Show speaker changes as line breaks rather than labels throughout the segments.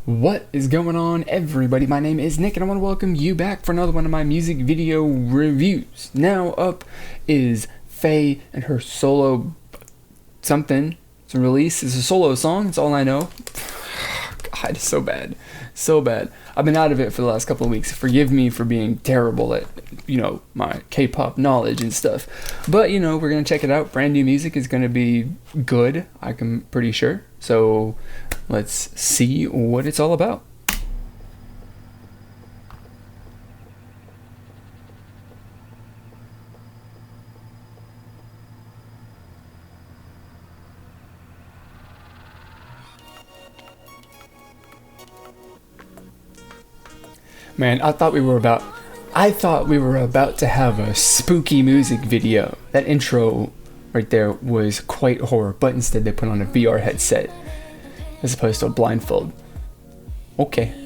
What is going on, everybody? My name is Nick, and I want to welcome you back for another one of my music video reviews. Now up is Faye and her solo something. It's a release. It's a solo song. That's all I know. God, it's so bad. So bad. I've been out of it for the last couple of weeks. Forgive me for being terrible at, my K-pop knowledge and stuff. But, we're going to check it out. Brand new music is going to be good, I'm pretty sure. So let's see what it's all about. Man, I thought we were about to have a spooky music video. That intro right there was quite horror, but instead they put on a VR headset as opposed to a blindfold. Okay.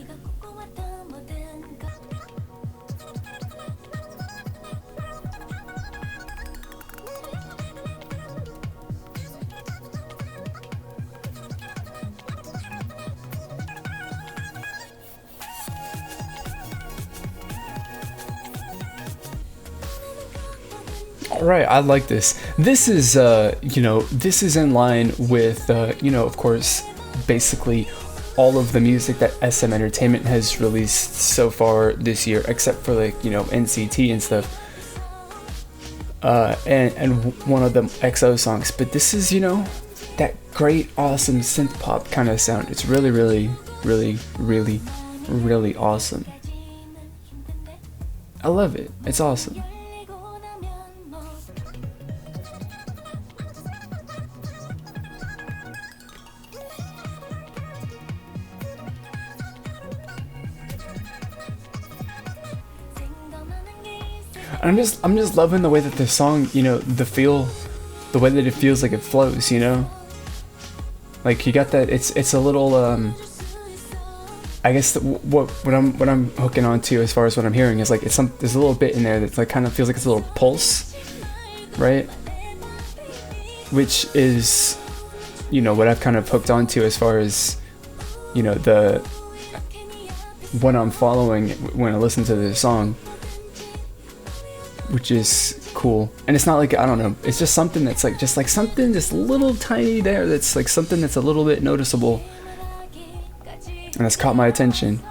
Alright, I like this. This is, this is in line with, of course, basically all of the music that SM Entertainment has released so far this year, except for, NCT and stuff. And one of them EXO songs. But this is, that great, awesome synth pop kind of sound. It's really, really, really, really, really awesome. I love it. It's awesome. I'm just loving the way that the song, the way that it feels like it flows, Like you got that. It's a little. I guess what I'm hooking on to as far as what I'm hearing is like there's a little bit in there that's like kind of feels like it's a little pulse, right? Which is, what I've kind of hooked on to as far as, what I'm following when I listen to this song. Which is cool. And it's not like, I don't know, it's just something that's like, something just little tiny there that's like something that's a little bit noticeable. And it's caught my attention.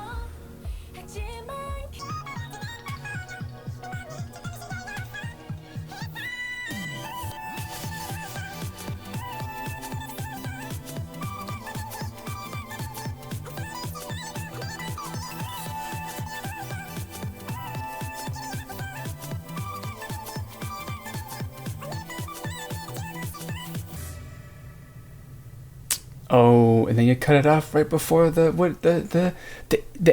Oh, and then you cut it off right before the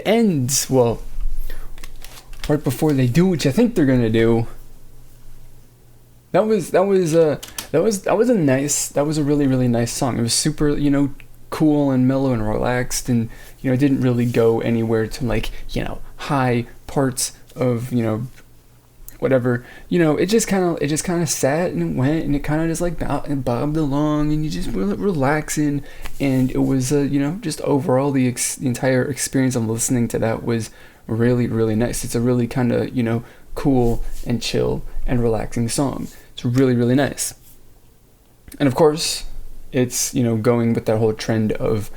ends. Well, right before they do what you think they're gonna do. That was a really, really nice song. It was super, cool and mellow and relaxed, and it didn't really go anywhere to like, high parts of, whatever, it just kind of sat and it went and it kind of just like bobbed along and you just relaxing, and it was just overall the entire experience of listening to that was really, really nice. It's a really kind of cool and chill and relaxing song. It's really, really nice. And of course it's going with that whole trend of,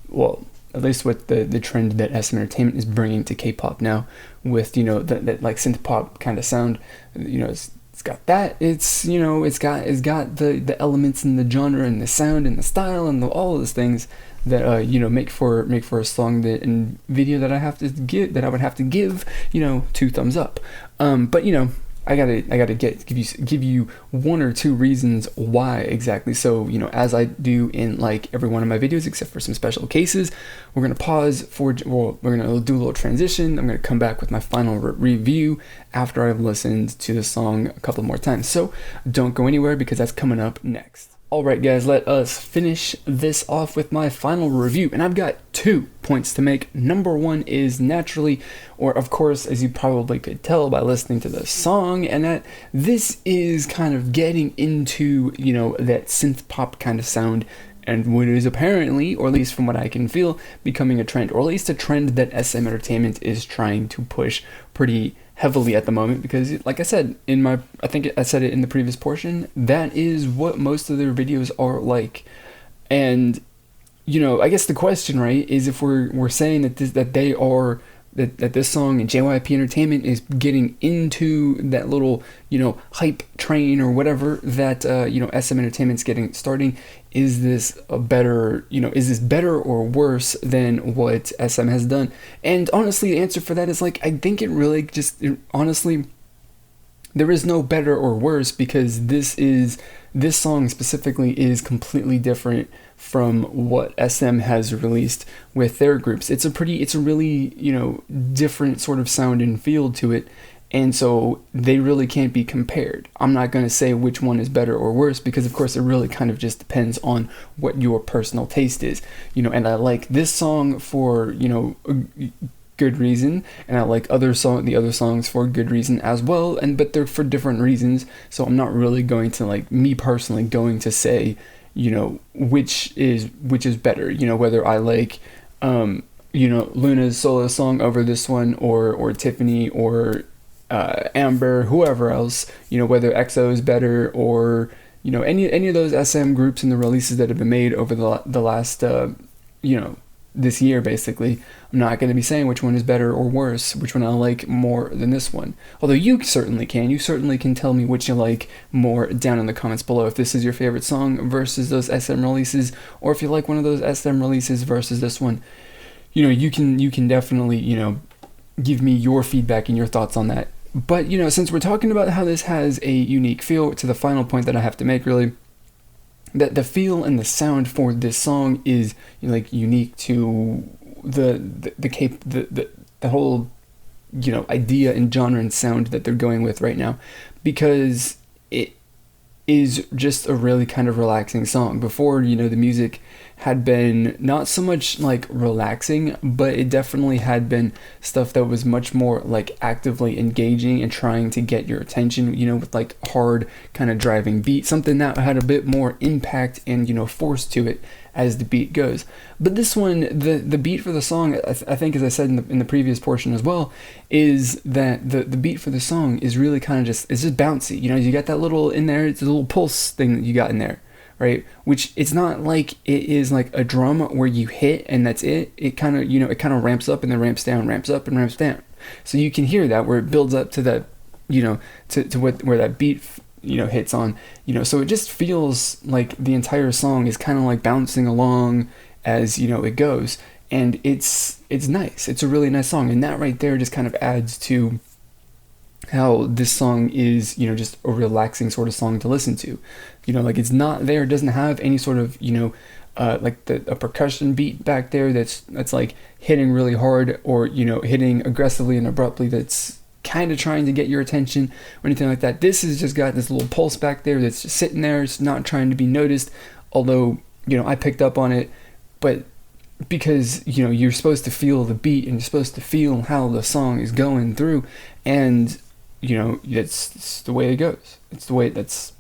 well, at least with the trend that SM Entertainment is bringing to K-pop now, with that like synth pop kind of sound. It's got that. It's got the elements and the genre and the sound and the style and all of those things that make for a song that and video that I would have to give 2 thumbs up. But I gotta give you one or two reasons why exactly. So as I do in like every one of my videos, except for some special cases, we're gonna pause we're gonna do a little transition. I'm gonna come back with my final review after I've listened to the song a couple more times. So don't go anywhere because that's coming up next. Alright guys, let us finish this off with my final review, and I've got 2 points to make. Number 1 is naturally, or of course, as you probably could tell by listening to the song, and that this is kind of getting into, that synth pop kind of sound and what is apparently, or at least from what I can feel, becoming a trend, or at least a trend that SM Entertainment is trying to push pretty heavily at the moment, because like I said I think I said it in the previous portion, that is what most of their videos are like. And I guess the question, right, is if we're saying that this song and JYP Entertainment is getting into that little, hype train or whatever that, SM Entertainment's starting, is this better or worse than what SM has done? And honestly, the answer for that is I think it really honestly, there is no better or worse, because this song specifically is completely different from what SM has released with their groups. It's a really, different sort of sound and feel to it. And so they really can't be compared. I'm not going to say which one is better or worse, because of course it really kind of just depends on what your personal taste is. And I like this song for, a good reason, and I like the other songs for good reason as well, but they're for different reasons. So I'm not really going to, me personally, going to say, which is better, whether I like Luna's solo song over this one, or Tiffany, or Amber, whoever else, whether EXO is better, or any of those SM groups and the releases that have been made over the last this year. Basically, I'm not going to be saying which one is better or worse, which one I like more than this one. Although you certainly can tell me which you like more down in the comments below, if this is your favorite song versus those SM releases, or if you like one of those SM releases versus this one. You can definitely give me your feedback and your thoughts on that. But since we're talking about how this has a unique feel, to the final point that I have to make, really, that the feel and the sound for this song is unique to the whole idea and genre and sound that they're going with right now, because it is just a really kind of relaxing song. Before, the music had been not so much relaxing, but it definitely had been stuff that was much more actively engaging and trying to get your attention, with hard kind of driving beat, something that had a bit more impact and force to it as the beat goes. But this one, the beat for the song, I think, as I said in the previous portion as well, is that the beat for the song is really kind of just bouncy. You got that little in there, it's a little pulse thing that you got in there, right? Which, it's not like it is like a drum where you hit and that's it. It kind of, it kind of ramps up and then ramps down, ramps up and ramps down. So you can hear that where it builds up to that, to where that beat hits on, so it just feels like the entire song is kind of bouncing along as it goes, and it's nice. It's a really nice song, and that right there just kind of adds to how this song is, just a relaxing sort of song to listen to. It's not there, it doesn't have any sort of, a percussion beat back there that's hitting really hard, or, hitting aggressively and abruptly that's kind of trying to get your attention or anything like that. This has just got this little pulse back there that's just sitting there. It's not trying to be noticed, although, I picked up on it, but because, you're supposed to feel the beat and you're supposed to feel how the song is going through, and, it's the way it goes. It's the way that's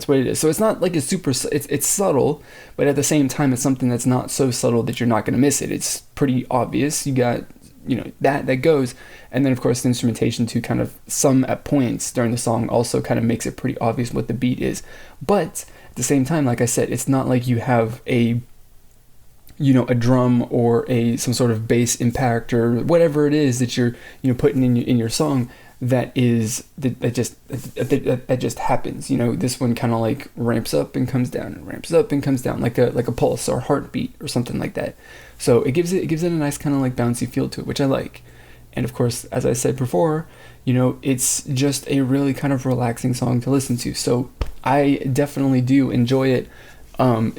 what it is. So it's not a super, it's subtle, but at the same time, it's something that's not so subtle that you're not going to miss it. It's pretty obvious. You got, that goes. And then, of course, the instrumentation too, kind of some at points during the song, also kind of makes it pretty obvious what the beat is. But at the same time, like I said, it's not like you have a drum or some sort of bass impact or whatever it is that you're, putting in your song that just happens. This one kind of ramps up and comes down and ramps up and comes down, like a pulse or a heartbeat or something like that. So it gives it a nice kind of bouncy feel to it, which I like. And of course, as I said before, it's just a really kind of relaxing song to listen to. So I definitely do enjoy it.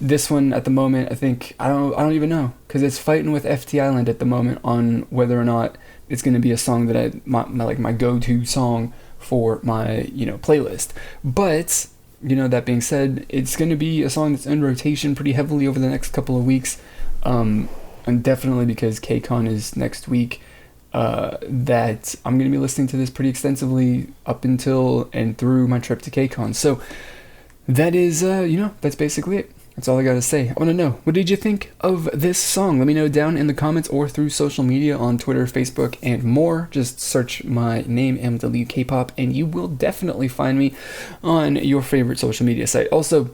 This one at the moment, I think, I don't even know, because it's fighting with FT Island at the moment on whether or not it's going to be a song that my go-to song for my, playlist. But, that being said, it's going to be a song that's in rotation pretty heavily over the next couple of weeks. And definitely because KCON is next week, that I'm going to be listening to this pretty extensively up until and through my trip to KCON. So that is, that's basically it. That's all I gotta say. I wanna know, what did you think of this song? Let me know down in the comments or through social media on Twitter, Facebook, and more. Just search my name, MWKpop, and you will definitely find me on your favorite social media site. Also,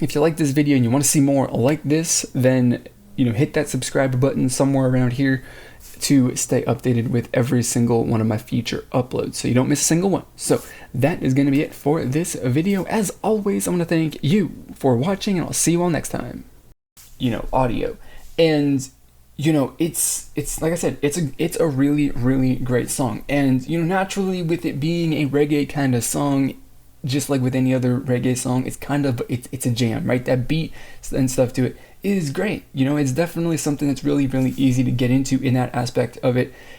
if you like this video and you want to see more like this, then hit that subscribe button somewhere around here to stay updated with every single one of my future uploads so you don't miss a single one. So that is going to be it for this video. As always, I want to thank you for watching, and I'll see you all next time. Audio. And it's like I said, it's a really, really great song. And naturally, with it being a reggae kind of song, just like with any other reggae song, it's a jam, right? That beat and stuff to it is great. It's definitely something that's really, really easy to get into in that aspect of it.